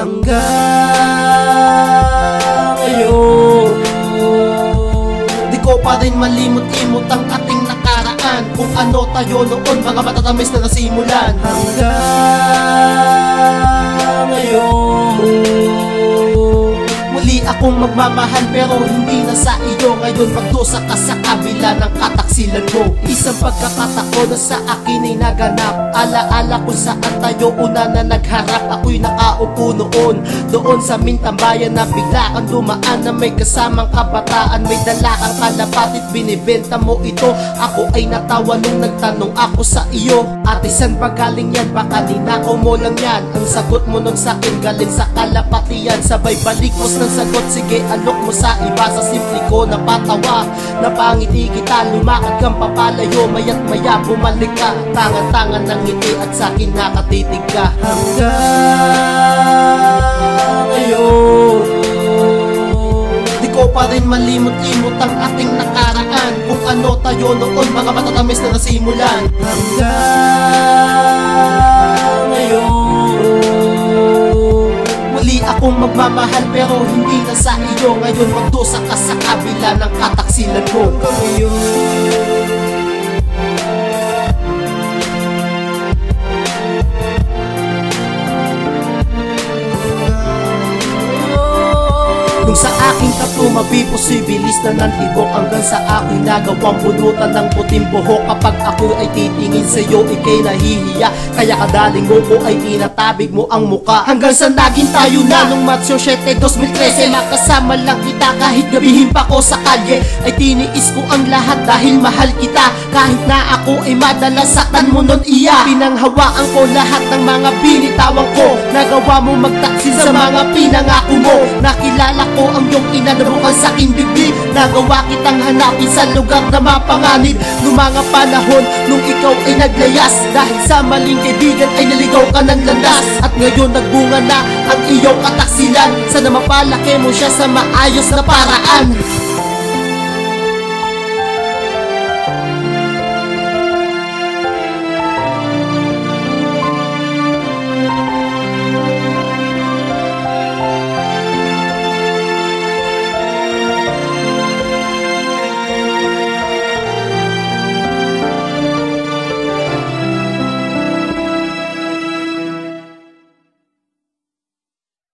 hanggang ngayon. Di ko pa rin malimot-imot ang ating nakaraan, kung ano tayo noon, mga matatamis na nasimulan. Hanggang ngayon, muli akong magmamahal pero hindi na sa iyo. Ngayon magdusa ka sa kabila ng kataksilan mo. Isang pagkakataon na sa akin ay naganap, alaala kung saan tayo una na nagharap. Ako'y nakaupo noon, doon sa mintambayan, na bigla kang dumaan na may kasamang kabataan. May dala kang kalabatit, binibenta mo ito. Ako ay natawa nung nagtanong ako sa iyo, ate saan ba galing yan? Baka ninakaw mo lang yan. Ang sagot mo nun sa'kin galing sa kalapati yan. Sabay balikos ng sagot, sige alok mo sa iba. Sa simple ko napatawa, napangiti kita, lumakad kang papalayo. Maya't maya bumalik ka, tangan-tangan ng ngiti at sa'kin nakatitig ka. Hanggang ngayon, di ko pa rin malimot-imot ang ating nakaraan, kung ano tayo noon, mga matatamis na nasimulan. Hanggang ngayon, muli akong magmamahal pero hindi na sa iyo. Ngayon magdusa ka sa kabila ng kataksilan mo. Hanggang ngayon, nung sa aking tattoo mabiposibilis na nantibok, hanggang sa aking nagawang bunutan ng puting buhok. Kapag ako ay titingin sa'yo, ikay nahihiya, kaya kadaling mo ko ay tinatabig mo ang muka. Hanggang sa naging tayo na nung Marso 7, 2013, makasama lang kita kahit gabihin pa ko sa kalye. Ay tiniis ko ang lahat dahil mahal kita, kahit na ako ay madalas saktan mo nun iya. Pinanghawaan ko lahat ng mga binitawan ko, nagawa mo magtaksil sa mga pinangako mo. Nakilala ko ang iyong ina na bukal sa aking bibig, nagawa kitang hanapin sa lugar na mapanganib. Noong mga panahon nung ikaw ay naglayas, dahil sa maling kaibigan ay naligaw ka ng landas. At ngayon nagbunga na ang iyong kataksilan, sana mapalaki mo siya sa maayos na paraan.